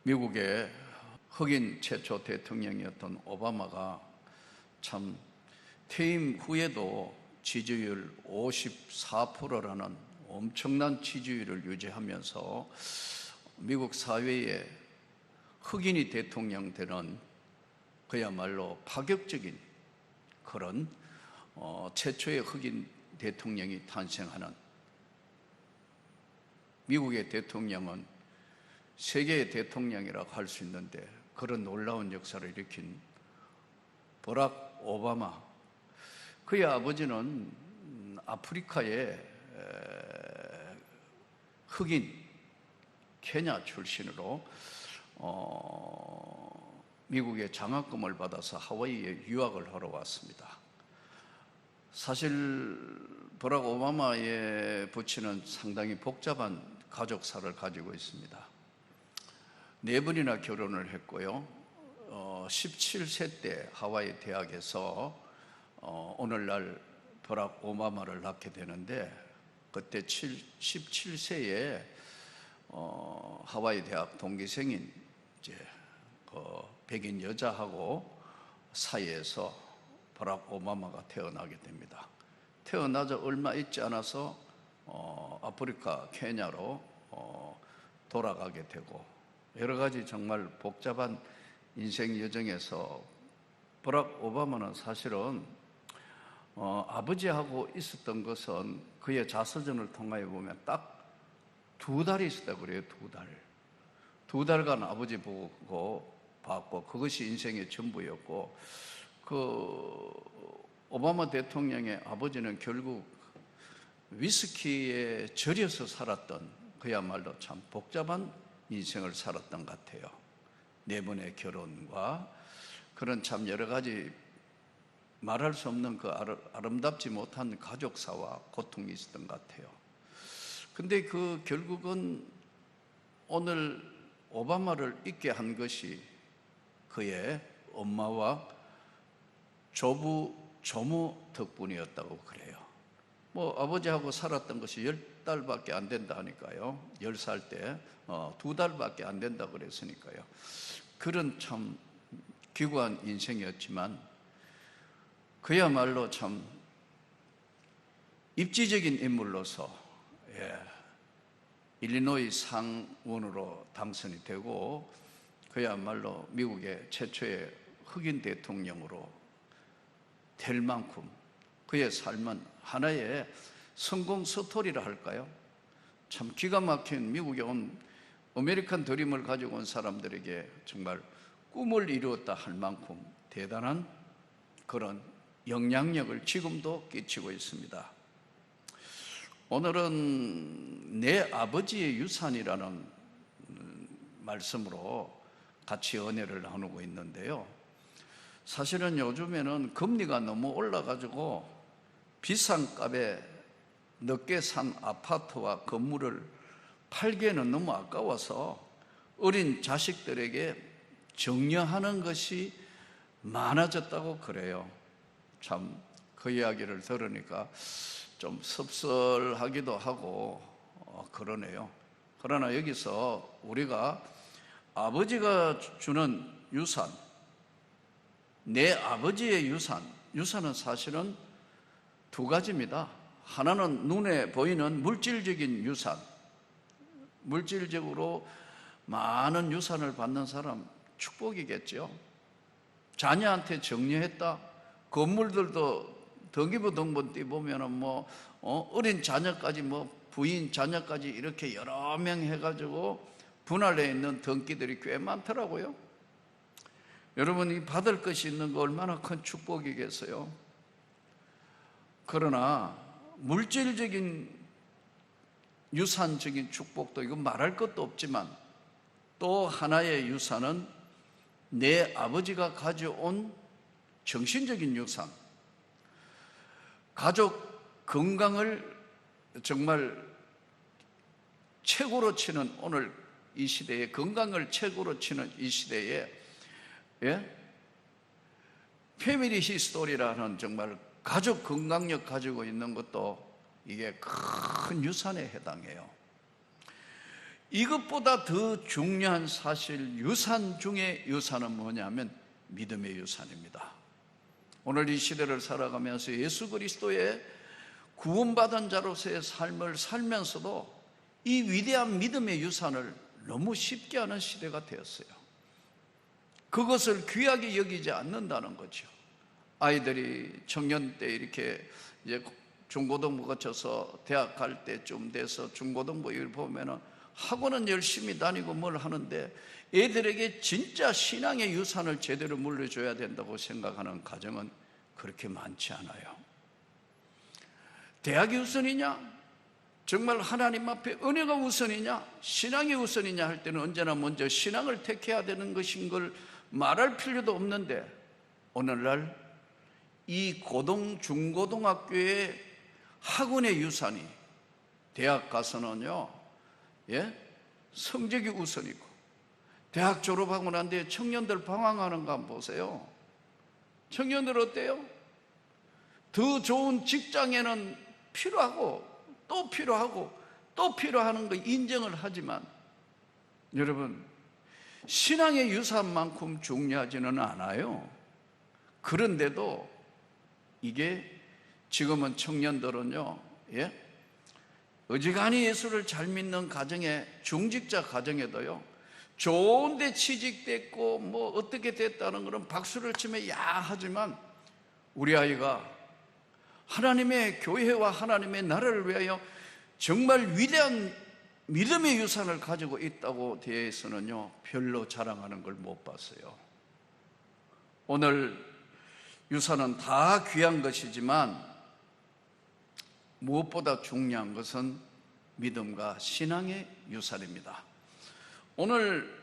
미국의 흑인 최초 대통령이었던 오바마가 참 퇴임 후에도 지지율 54%라는 엄청난 지지율을 유지하면서 미국 사회에 흑인이 대통령 되는 그야말로 파격적인 그런 최초의 흑인 대통령이 탄생하는, 미국의 대통령은 세계의 대통령이라고 할 수 있는데 그런 놀라운 역사를 일으킨 버락 오바마, 그의 아버지는 아프리카의 흑인 케냐 출신으로 미국의 장학금을 받아서 하와이에 유학을 하러 왔습니다. 사실 버락 오바마의 부친은 상당히 복잡한 가족사를 가지고 있습니다. 4번이나 결혼을 했고요. 17세 때 하와이 대학에서 오늘날 버락 오바마를 낳게 되는데, 그때 17세에 하와이 대학 동기생인 이제 백인 여자하고 사이에서 버락 오바마가 태어나게 됩니다. 태어나자 얼마 있지 않아서 아프리카 케냐로 돌아가게 되고, 여러 가지 정말 복잡한 인생 여정에서 버락 오바마는 사실은 아버지하고 있었던 것은 그의 자서전을 통하여 보면 딱 2달이 있었다고 그래요. 2달. 2달간 아버지 보고 봤고, 그것이 인생의 전부였고, 그 오바마 대통령의 아버지는 결국 위스키에 절여서 살았던, 그야말로 참 복잡한 인생을 살았던 것 같아요. 4번의 결혼과 그런 참 여러 가지 말할 수 없는 그 아름답지 못한 가족사와 고통이 있었던 것 같아요. 근데 그 결국은 오늘 오바마를 있게 한 것이 그의 엄마와 조부, 조무 덕분이었다고 그래요. 아버지하고 살았던 것이 10달밖에 안 된다 하니까요. 10살 때 2달밖에 안 된다 그랬으니까요. 그런 참 기구한 인생이었지만 그야말로 참 입지적인 인물로서 일리노이 상원으로 당선이 되고, 그야말로 미국의 최초의 흑인 대통령으로 될 만큼 그의 삶은 하나의 성공 스토리라 할까요? 참 기가 막힌, 미국에 온 아메리칸 드림을 가지고 온 사람들에게 정말 꿈을 이루었다 할 만큼 대단한 그런 영향력을 지금도 끼치고 있습니다. 오늘은 내 아버지의 유산이라는 말씀으로 같이 은혜를 나누고 있는데요. 사실은 요즘에는 금리가 너무 올라가지고 비싼 값에 늦게 산 아파트와 건물을 팔기에는 너무 아까워서 어린 자식들에게 정려하는 것이 많아졌다고 그래요. 참 그 이야기를 들으니까 좀 섭섭하기도 하고 그러네요. 그러나 여기서 우리가 아버지가 주는 유산, 내 아버지의 유산은 사실은 2가지입니다. 하나는 눈에 보이는 물질적인 유산, 물질적으로 많은 유산을 받는 사람 축복이겠죠. 자녀한테 정리했다. 건물들도 등기부등본 띄보면은 어린 자녀까지 부인 자녀까지 이렇게 여러 명 해가지고 분할해 있는 등기들이 꽤 많더라고요. 여러분이 받을 것이 있는 거 얼마나 큰 축복이겠어요. 그러나 물질적인 유산적인 축복도 이거 말할 것도 없지만, 또 하나의 유산은 내 아버지가 가져온 정신적인 유산, 가족 건강을 정말 최고로 치는, 오늘 이 시대에 건강을 최고로 치는 이 시대에 패밀리 히스토리라는 정말 가족 건강력 가지고 있는 것도 이게 큰 유산에 해당해요. 이것보다 더 중요한 사실, 유산 중에 유산은 뭐냐면 믿음의 유산입니다. 오늘 이 시대를 살아가면서 예수 그리스도의 구원받은 자로서의 삶을 살면서도 이 위대한 믿음의 유산을 너무 쉽게 하는 시대가 되었어요. 그것을 귀하게 여기지 않는다는 거죠. 아이들이 청년 때 이렇게 이제 중고등부 거쳐서 대학 갈 때쯤 돼서 중고등부 일 보면은 학원은 열심히 다니고 뭘 하는데 애들에게 진짜 신앙의 유산을 제대로 물려줘야 된다고 생각하는 가정은 그렇게 많지 않아요. 대학이 우선이냐? 정말 하나님 앞에 은혜가 우선이냐? 신앙이 우선이냐 할 때는 언제나 먼저 신앙을 택해야 되는 것인 걸 말할 필요도 없는데, 오늘날 이 중고등학교의 학원의 유산이 대학 가서는요, 성적이 우선이고, 대학 졸업하고 난 뒤에 청년들 방황하는 거 한번 보세요. 청년들 어때요? 더 좋은 직장에는 필요하고 또 필요하고 또 필요하는 거 인정을 하지만, 여러분, 신앙의 유산만큼 중요하지는 않아요. 그런데도 이게 지금은 청년들은요, 어지간히 예수를 잘 믿는 가정에, 중직자 가정에도요, 좋은데 취직됐고 뭐 어떻게 됐다는 그런 박수를 치며 야하지만, 우리 아이가 하나님의 교회와 하나님의 나라를 위하여 정말 위대한 믿음의 유산을 가지고 있다고 대해서는요, 별로 자랑하는 걸 못 봤어요. 오늘 유산은 다 귀한 것이지만 무엇보다 중요한 것은 믿음과 신앙의 유산입니다. 오늘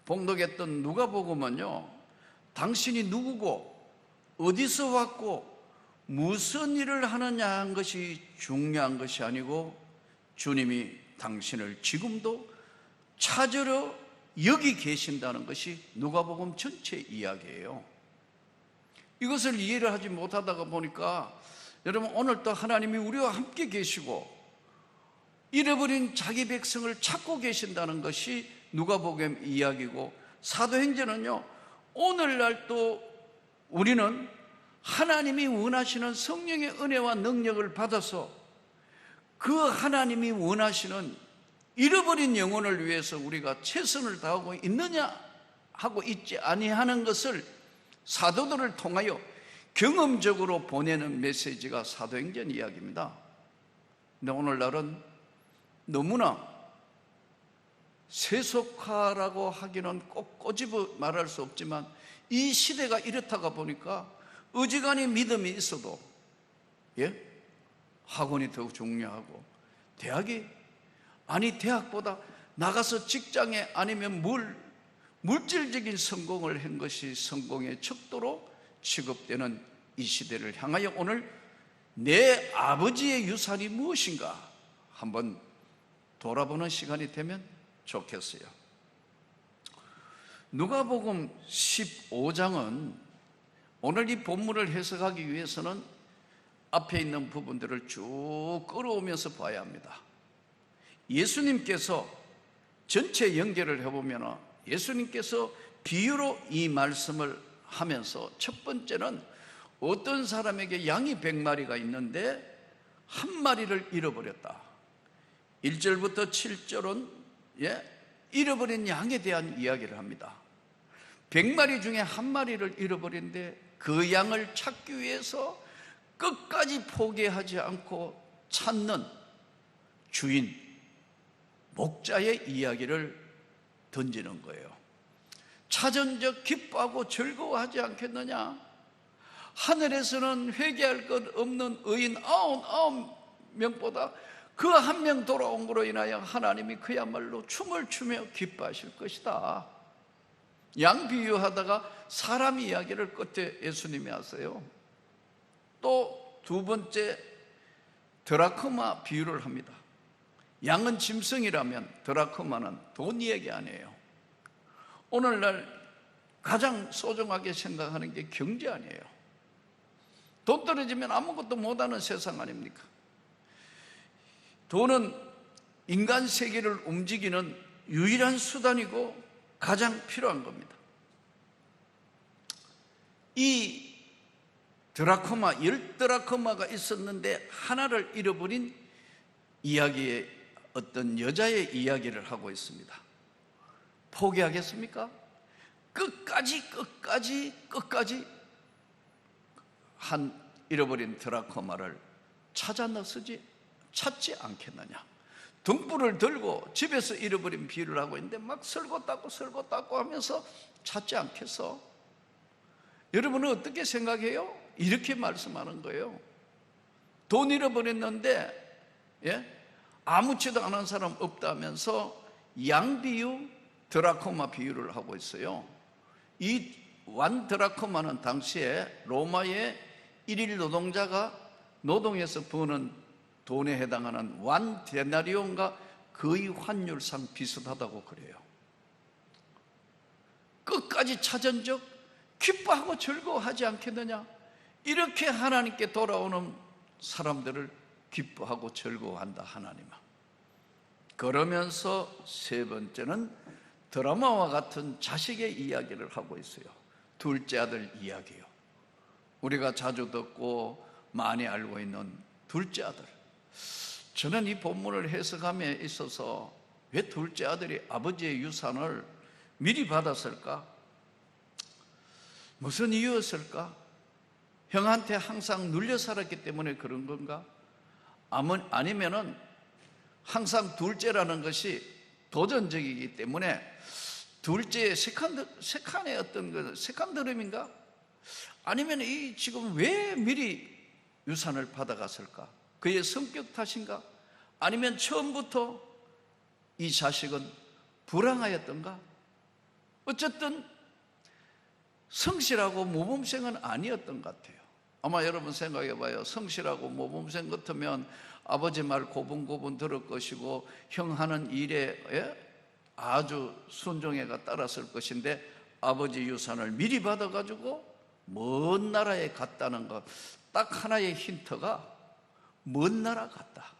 봉독했던 누가복음은요, 당신이 누구고 어디서 왔고 무슨 일을 하느냐 한 것이 중요한 것이 아니고, 주님이 당신을 지금도 찾으러 여기 계신다는 것이 누가복음 전체 이야기예요. 이것을 이해를 하지 못하다가 보니까, 여러분, 오늘 또 하나님이 우리와 함께 계시고 잃어버린 자기 백성을 찾고 계신다는 것이 누가복음 이야기고, 사도행전은요, 오늘날 또 우리는 하나님이 원하시는 성령의 은혜와 능력을 받아서 그 하나님이 원하시는 잃어버린 영혼을 위해서 우리가 최선을 다하고 있느냐 하고 있지 아니하는 것을 사도들을 통하여 경험적으로 보내는 메시지가 사도행전 이야기입니다. 근데 오늘날은 너무나 세속화라고 하기는 꼭 꼬집어 말할 수 없지만, 이 시대가 이렇다가 보니까 어지간히 믿음이 있어도 학원이 더 중요하고, 대학보다 나가서 직장에 아니면 물질적인 성공을 한 것이 성공의 척도로 취급되는 이 시대를 향하여 오늘 내 아버지의 유산이 무엇인가 한번 돌아보는 시간이 되면 좋겠어요. 누가복음 15장은 오늘 이 본문을 해석하기 위해서는 앞에 있는 부분들을 쭉 끌어오면서 봐야 합니다. 예수님께서 전체 연결을 해보면 예수님께서 비유로 이 말씀을 하면서, 첫 번째는 어떤 사람에게 양이 100마리가 있는데 한 마리를 잃어버렸다. 1절부터 7절은 잃어버린 양에 대한 이야기를 합니다. 100마리 중에 한 마리를 잃어버린데 그 양을 찾기 위해서 끝까지 포기하지 않고 찾는 주인, 목자의 이야기를 던지는 거예요. 찾은 적 기뻐하고 즐거워하지 않겠느냐? 하늘에서는 회개할 것 없는 의인 99명보다 그 한 명 돌아온 것으로 인하여 하나님이 그야말로 춤을 추며 기뻐하실 것이다. 양 비유하다가 사람 이야기를 끝에 예수님이 하세요. 또 두 번째, 드라크마 비유를 합니다. 양은 짐승이라면 드라크마는 돈 이야기 아니에요. 오늘날 가장 소중하게 생각하는 게 경제 아니에요. 돈 떨어지면 아무것도 못하는 세상 아닙니까? 돈은 인간 세계를 움직이는 유일한 수단이고 가장 필요한 겁니다. 이 드라코마, 10드라코마가 있었는데 하나를 잃어버린 이야기의 어떤 여자의 이야기를 하고 있습니다. 포기하겠습니까? 끝까지 한 잃어버린 드라코마를 찾지 않겠느냐. 등불을 들고 집에서 잃어버린 비유를 하고 있는데 막 설고 닦고 하면서 찾지 않겠어? 여러분은 어떻게 생각해요? 이렇게 말씀하는 거예요. 돈 잃어버렸는데 아무렇지도 않은 사람 없다면서 양비유, 드라코마 비유를 하고 있어요. 이 완 드라코마는 당시에 로마의 일일 노동자가 노동해서 버는 돈에 해당하는 완 데나리온과 거의 환율상 비슷하다고 그래요. 끝까지 찾은 적 기뻐하고 즐거워하지 않겠느냐? 이렇게 하나님께 돌아오는 사람들을 기뻐하고 즐거워한다, 하나님은. 그러면서 세 번째는 드라마와 같은 자식의 이야기를 하고 있어요. 둘째 아들 이야기요. 우리가 자주 듣고 많이 알고 있는 둘째 아들. 저는 이 본문을 해석함에 있어서 왜 둘째 아들이 아버지의 유산을 미리 받았을까? 무슨 이유였을까? 형한테 항상 눌려 살았기 때문에 그런 건가? 아니면은 항상 둘째라는 것이 도전적이기 때문에 둘째의 세칸의 어떤 세칸드름인가? 아니면 이 지금 왜 미리 유산을 받아갔을까? 그의 성격 탓인가? 아니면 처음부터 이 자식은 불황하였던가? 어쨌든 성실하고 모범생은 아니었던 것 같아요. 아마 여러분 생각해봐요. 성실하고 모범생 같으면 아버지 말 고분고분 들을 것이고 형 하는 일에 아주 순종해가 따랐을 것인데 아버지 유산을 미리 받아가지고 먼 나라에 갔다는 것, 딱 하나의 힌트가 먼 나라 갔다,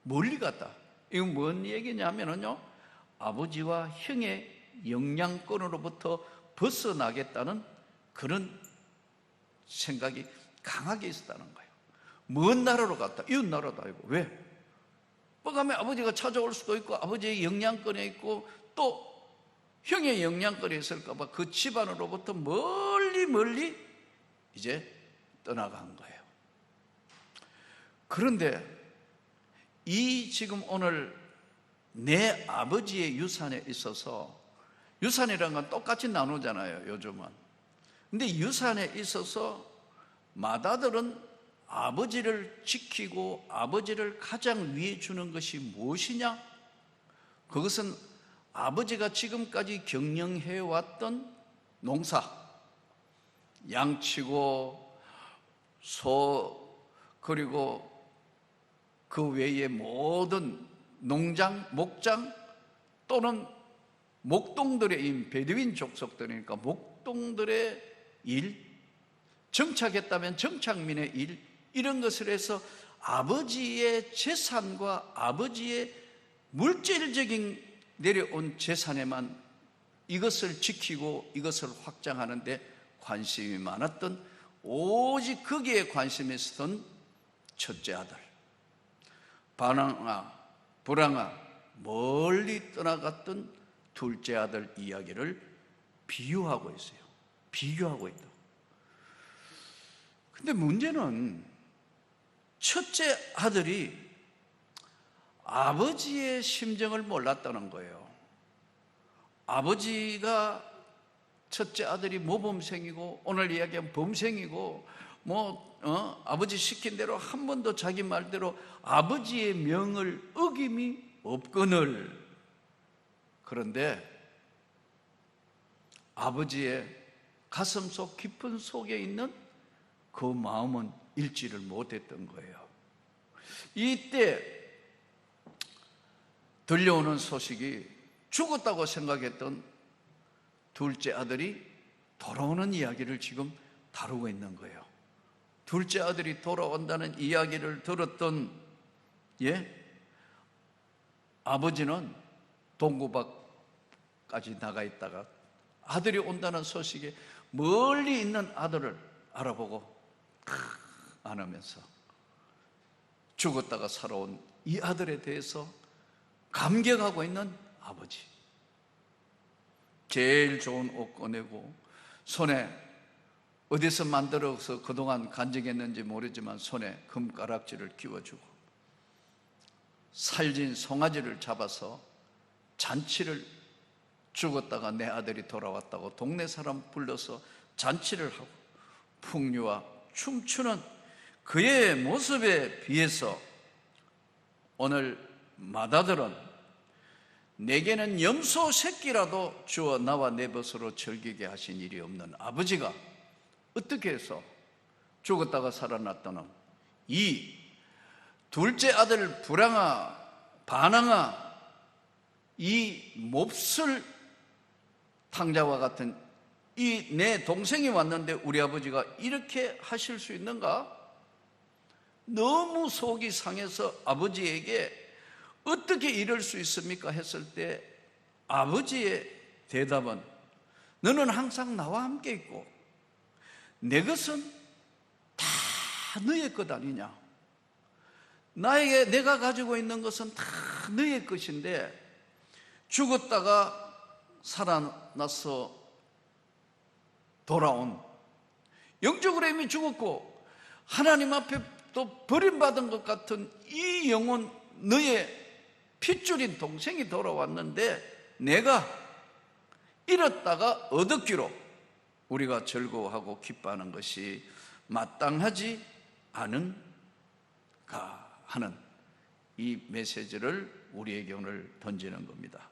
멀리 갔다. 이건 뭔 얘기냐면요, 아버지와 형의 영향권으로부터 벗어나겠다는 그런 생각이 강하게 있었다는 거예요. 먼 나라로 갔다. 이웃 나라도 아니고. 왜? 뻐가면 아버지가 찾아올 수도 있고 아버지의 영향권에 있고 또 형의 영향권에 있을까 봐 그 집안으로부터 멀리 이제 떠나간 거예요. 그런데 이 지금 오늘 내 아버지의 유산에 있어서, 유산이라는 건 똑같이 나누잖아요, 요즘은. 근데 유산에 있어서 맏아들은 아버지를 지키고 아버지를 가장 위해 주는 것이 무엇이냐? 그것은 아버지가 지금까지 경영해왔던 농사, 양치고 소, 그리고 그 외의 모든 농장, 목장 또는 목동들의 베두인 족속들이니까 목동들의 일, 정착했다면 정착민의 일, 이런 것을 해서 아버지의 재산과 아버지의 물질적인 내려온 재산에만 이것을 지키고 이것을 확장하는데 관심이 많았던, 오직 거기에 관심이 있었던 첫째 아들. 불황아 멀리 떠나갔던 둘째 아들 이야기를 비유하고 있어요. 비교하고 있다. 근데 문제는 첫째 아들이 아버지의 심정을 몰랐다는 거예요. 아버지가, 첫째 아들이 모범생이고 오늘 이야기한 범생이고 아버지 시킨 대로 한 번도 자기 말대로 아버지의 명을 어김이 없거늘, 그런데 아버지의 가슴속 깊은 속에 있는 그 마음은 읽지를 못했던 거예요. 이때 들려오는 소식이 죽었다고 생각했던 둘째 아들이 돌아오는 이야기를 지금 다루고 있는 거예요. 둘째 아들이 돌아온다는 이야기를 들었던 아버지는 동구 밖까지 나가 있다가 아들이 온다는 소식에 멀리 있는 아들을 알아보고 안으면서 죽었다가 살아온 이 아들에 대해서 감격하고 있는 아버지. 제일 좋은 옷 꺼내고 손에 어디서 만들어서 그동안 간직했는지 모르지만 손에 금가락지를 끼워주고 살진 송아지를 잡아서 잔치를, 죽었다가 내 아들이 돌아왔다고 동네 사람 불러서 잔치를 하고 풍류와 춤추는 그의 모습에 비해서 오늘 맏아들은 내게는 염소 새끼라도 주어 나와 내 벗으로 즐기게 하신 일이 없는 아버지가 어떻게 해서 죽었다가 살아났다는 이 둘째 아들 불황아 반항아 이 몹쓸 탕자와 같은 이 내 동생이 왔는데 우리 아버지가 이렇게 하실 수 있는가? 너무 속이 상해서 아버지에게 어떻게 이럴 수 있습니까? 했을 때 아버지의 대답은 너는 항상 나와 함께 있고 내 것은 다 너의 것 아니냐? 내가 가지고 있는 것은 다 너의 것인데 죽었다가 살아나서 돌아온 영적으로 이미 죽었고 하나님 앞에 또 버림받은 것 같은 이 영혼 너의 핏줄인 동생이 돌아왔는데 내가 잃었다가 얻었기로 우리가 즐거워하고 기뻐하는 것이 마땅하지 않은가 하는 이 메시지를 우리에게 오늘 던지는 겁니다.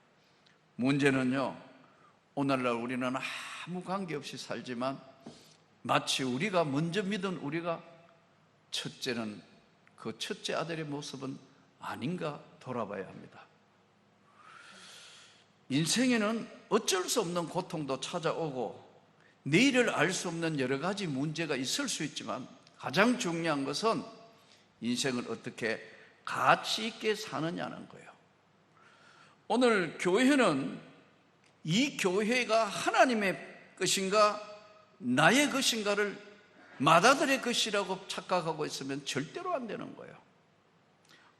문제는요, 오늘날 우리는 아무 관계없이 살지만 마치 우리가 먼저 믿은 우리가 첫째는 그 첫째 아들의 모습은 아닌가 돌아봐야 합니다. 인생에는 어쩔 수 없는 고통도 찾아오고 내일을 알 수 없는 여러 가지 문제가 있을 수 있지만 가장 중요한 것은 인생을 어떻게 가치 있게 사느냐는 거예요. 오늘 교회는 이 교회가 하나님의 것인가 나의 것인가를 맏아들의 것이라고 착각하고 있으면 절대로 안 되는 거예요.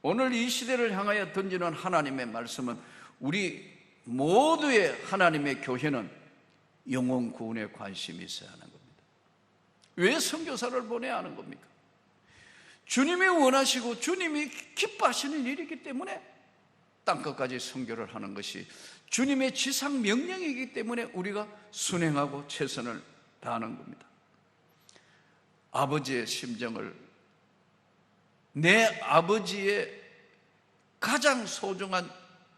오늘 이 시대를 향하여 던지는 하나님의 말씀은 우리 모두의 하나님의 교회는 영혼 구원에 관심이 있어야 하는 겁니다. 왜 선교사를 보내야 하는 겁니까? 주님이 원하시고 주님이 기뻐하시는 일이기 때문에 땅끝까지 선교를 하는 것이 주님의 지상 명령이기 때문에 우리가 순행하고 최선을 다하는 겁니다. 아버지의 심정을, 내 아버지의 가장 소중한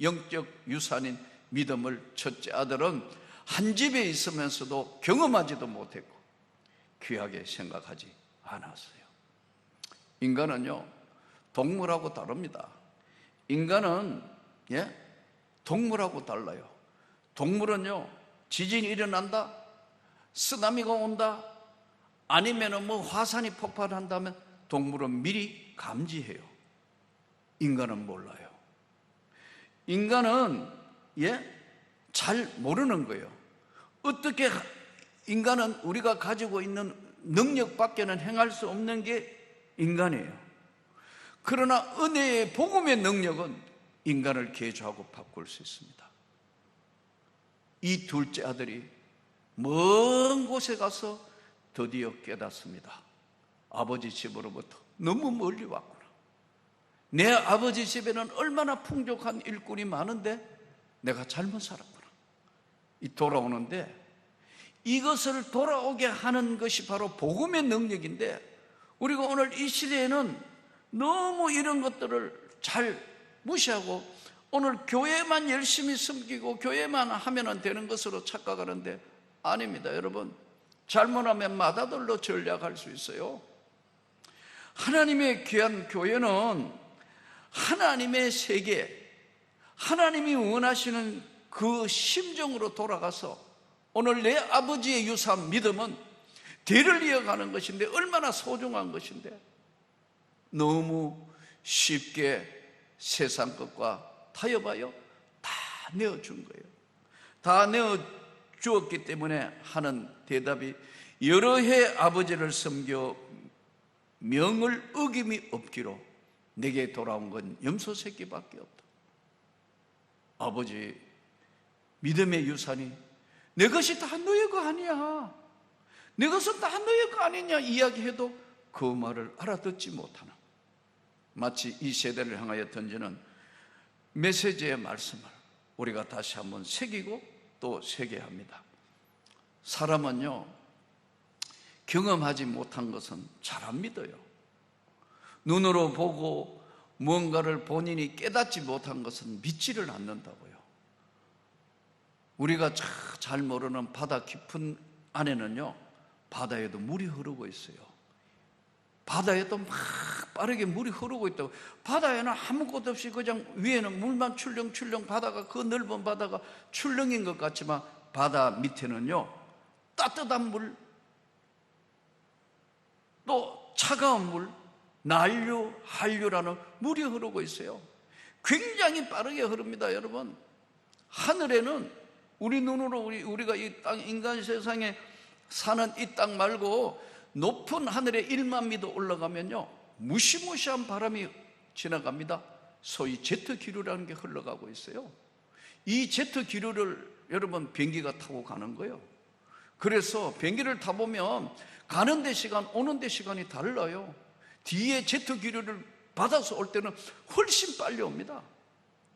영적 유산인 믿음을 첫째 아들은 한 집에 있으면서도 경험하지도 못했고 귀하게 생각하지 않았어요. 인간은요, 동물하고 다릅니다. 인간은 동물하고 달라요. 동물은요, 지진이 일어난다, 쓰나미가 온다, 아니면 화산이 폭발한다면 동물은 미리 감지해요. 인간은 몰라요. 인간은 잘 모르는 거예요. 어떻게 인간은 우리가 가지고 있는 능력밖에는 행할 수 없는 게 인간이에요. 그러나 은혜의 복음의 능력은 인간을 개조하고 바꿀 수 있습니다. 이 둘째 아들이 먼 곳에 가서 드디어 깨닫습니다. 아버지 집으로부터 너무 멀리 왔구나. 내 아버지 집에는 얼마나 풍족한 일꾼이 많은데 내가 잘못 살았구나. 돌아오는데 이것을 돌아오게 하는 것이 바로 복음의 능력인데 우리가 오늘 이 시대에는 너무 이런 것들을 잘 무시하고 오늘 교회만 열심히 섬기고 교회만 하면 되는 것으로 착각하는데 아닙니다. 여러분, 잘못하면 맏아들로 전략할 수 있어요. 하나님의 귀한 교회는 하나님의 세계, 하나님이 원하시는 그 심정으로 돌아가서 오늘 내 아버지의 유산 믿음은 대를 이어가는 것인데 얼마나 소중한 것인데 너무 쉽게 세상 것과 타협하여 다 내어준 거예요. 다 내어주었기 때문에 하는 대답이 여러 해 아버지를 섬겨 명을 어김이 없기로 내게 돌아온 건 염소 새끼밖에 없다. 아버지, 믿음의 유산이 내 것이 다 너의 거 아니야, 내 것은 다 너의 거 아니냐 이야기해도 그 말을 알아듣지 못하는, 마치 이 세대를 향하여 던지는 메시지의 말씀을 우리가 다시 한번 새기고 또 새겨야 합니다. 사람은요, 경험하지 못한 것은 잘 안 믿어요. 눈으로 보고 무언가를 본인이 깨닫지 못한 것은 믿지를 않는다고요. 우리가 잘 모르는 바다 깊은 안에는요, 바다에도 물이 흐르고 있어요. 바다에도 막 빠르게 물이 흐르고 있다고. 바다에는 아무것도 없이 그냥 위에는 물만 출렁출렁, 바다가, 그 넓은 바다가 출렁인 것 같지만 바다 밑에는요, 따뜻한 물, 또 차가운 물, 난류, 한류라는 물이 흐르고 있어요. 굉장히 빠르게 흐릅니다, 여러분. 하늘에는 우리 눈으로 우리가 이 땅, 인간 세상에 사는 이 땅 말고 높은 하늘에 1만 미터 올라가면요, 무시무시한 바람이 지나갑니다. 소위 제트 기류라는 게 흘러가고 있어요. 이 제트 기류를 여러분 비행기가 타고 가는 거예요. 그래서 비행기를 타보면 가는 데 시간, 오는 데 시간이 달라요. 뒤에 제트 기류를 받아서 올 때는 훨씬 빨리 옵니다.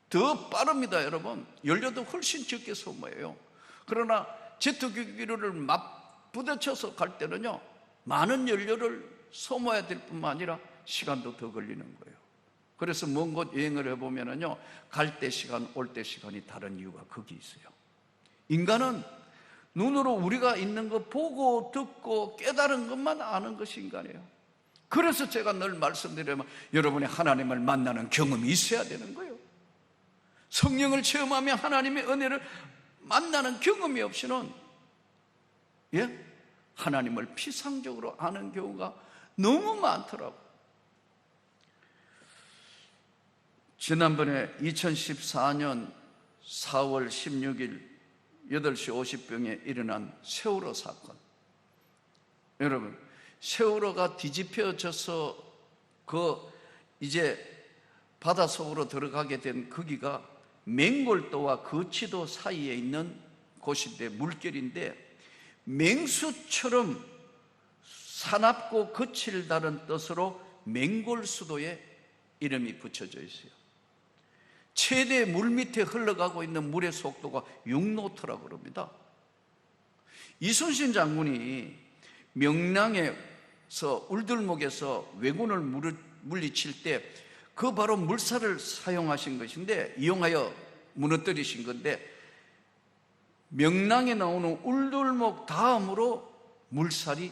더 빠릅니다, 여러분. 연료도 훨씬 적게 소모해요. 그러나 제트 기류를 막 부딪혀서 갈 때는요, 많은 연료를 소모해야 될 뿐만 아니라 시간도 더 걸리는 거예요. 그래서 먼 곳 여행을 해보면요, 갈 때 시간, 올 때 시간이 다른 이유가 거기 있어요. 인간은 눈으로 우리가 있는 거 보고 듣고 깨달은 것만 아는 것이 인간이에요. 그래서 제가 늘 말씀드리면 여러분이 하나님을 만나는 경험이 있어야 되는 거예요. 성령을 체험하며 하나님의 은혜를 만나는 경험이 없이는 하나님을 피상적으로 아는 경우가 너무 많더라고요. 지난번에 2014년 4월 16일 8시 50분에 일어난 세월호 사건, 여러분, 세월호가 뒤집혀져서 이제 바닷속으로 들어가게 된 거기가 맹골도와 거치도 사이에 있는 곳인데, 물결인데, 맹수처럼 사납고 거칠다는 뜻으로 맹골수도에 이름이 붙여져 있어요. 최대 물 밑에 흘러가고 있는 물의 속도가 6노트라고 그럽니다. 이순신 장군이 명량에서 울들목에서 왜군을 물리칠 때 그 바로 물살을 사용하신 것인데, 이용하여 무너뜨리신 건데, 명량에 나오는 울들목 다음으로 물살이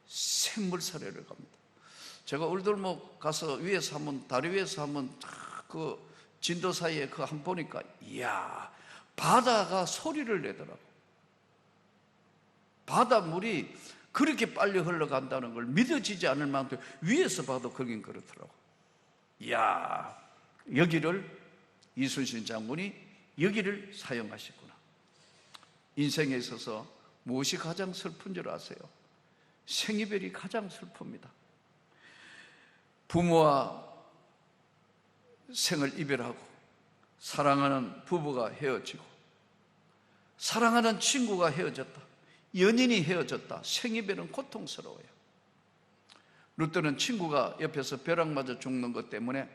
샘물살에 갑니다. 제가 울들목 가서 위에서 한번, 다리 위에서 한번 그 진도 사이에 그 한 보니까, 이야, 바다가 소리를 내더라고. 바닷물이 그렇게 빨리 흘러간다는 걸 믿어지지 않을 만큼 위에서 봐도 거긴 그렇더라고. 이야, 여기를, 이순신 장군이 여기를 사용하셨구나. 인생에 있어서 무엇이 가장 슬픈 줄 아세요? 생이별이 가장 슬픕니다. 부모와 생을 이별하고, 사랑하는 부부가 헤어지고, 사랑하는 친구가 헤어졌다, 연인이 헤어졌다. 생이별은 고통스러워요. 루터는 친구가 옆에서 벼락 맞아 죽는 것 때문에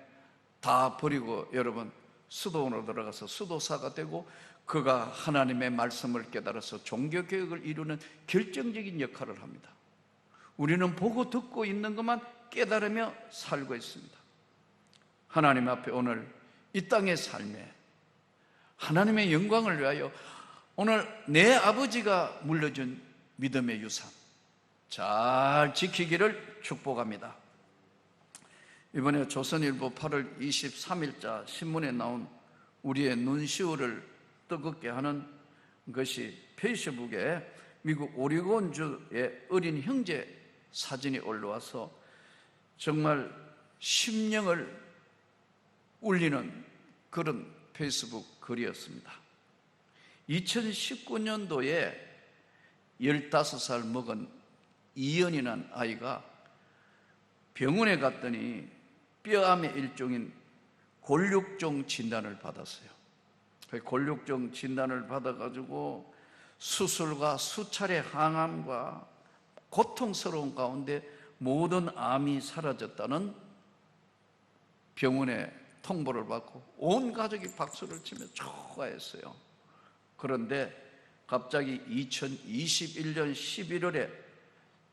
다 버리고 여러분 수도원으로 들어가서 수도사가 되고, 그가 하나님의 말씀을 깨달아서 종교개혁을 이루는 결정적인 역할을 합니다. 우리는 보고 듣고 있는 것만 깨달으며 살고 있습니다. 하나님 앞에 오늘 이 땅의 삶에 하나님의 영광을 위하여 오늘 내 아버지가 물려준 믿음의 유산 잘 지키기를 축복합니다. 이번에 조선일보 8월 23일자 신문에 나온 우리의 눈시울을 뜨겁게 하는 것이 페이스북에 미국 오리곤주의 어린 형제 사진이 올라와서 정말 심령을 울리는 그런 페이스북 글이었습니다. 2019년도에 15살 먹은 이연이라는 아이가 병원에 갔더니 뼈암의 일종인 골육종 진단을 받았어요. 골육종 진단을 받아가지고 수술과 수차례 항암과 고통스러운 가운데 모든 암이 사라졌다는 병원에 통보를 받고 온 가족이 박수를 치며 좋아했어요. 그런데 갑자기 2021년 11월에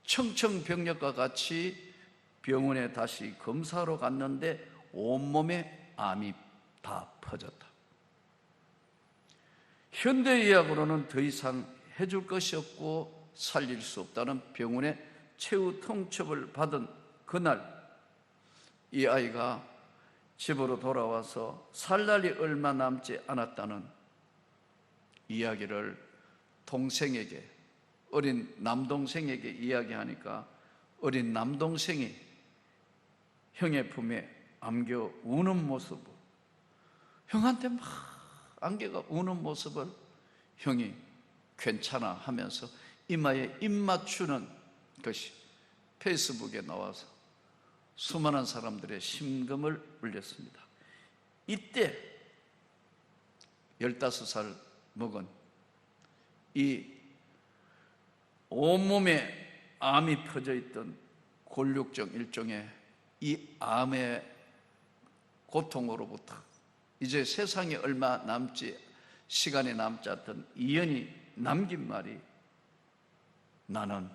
청천벽력과 같이 병원에 다시 검사하러 갔는데 온몸에 암이 다 퍼졌다. 현대의학으로는 더 이상 해줄 것이 없고 살릴 수 없다는 병원의 최후 통첩을 받은 그날, 이 아이가 집으로 돌아와서 살 날이 얼마 남지 않았다는 이야기를 동생에게, 어린 남동생에게 이야기하니까 어린 남동생이 형의 품에 안겨 우는 모습을, 형한테 막 안겨가 우는 모습을 형이 괜찮아 하면서 이마에 입 맞추는 것이 페이스북에 나와서 수많은 사람들의 심금을 울렸습니다. 이때 15살 먹은 이 온몸에 암이 퍼져 있던 골육종 일종의 이 암의 고통으로부터 이제 세상에 얼마 남지, 시간이 남지 않던 이연이 남긴 말이, 나는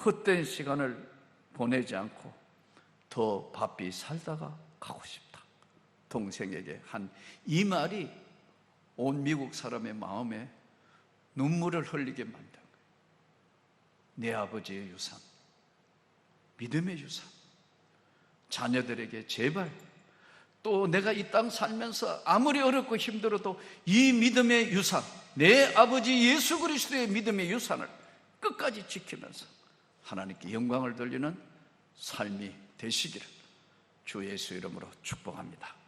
헛된 시간을 보내지 않고 더 바삐 살다가 가고 싶다. 동생에게 한 이 말이 온 미국 사람의 마음에 눈물을 흘리게 만든 거예요. 내 아버지의 유산, 믿음의 유산, 자녀들에게 제발, 또 내가 이 땅 살면서 아무리 어렵고 힘들어도 이 믿음의 유산, 내 아버지 예수 그리스도의 믿음의 유산을 끝까지 지키면서 하나님께 영광을 돌리는 삶이 되시기를 주 예수 이름으로 축복합니다.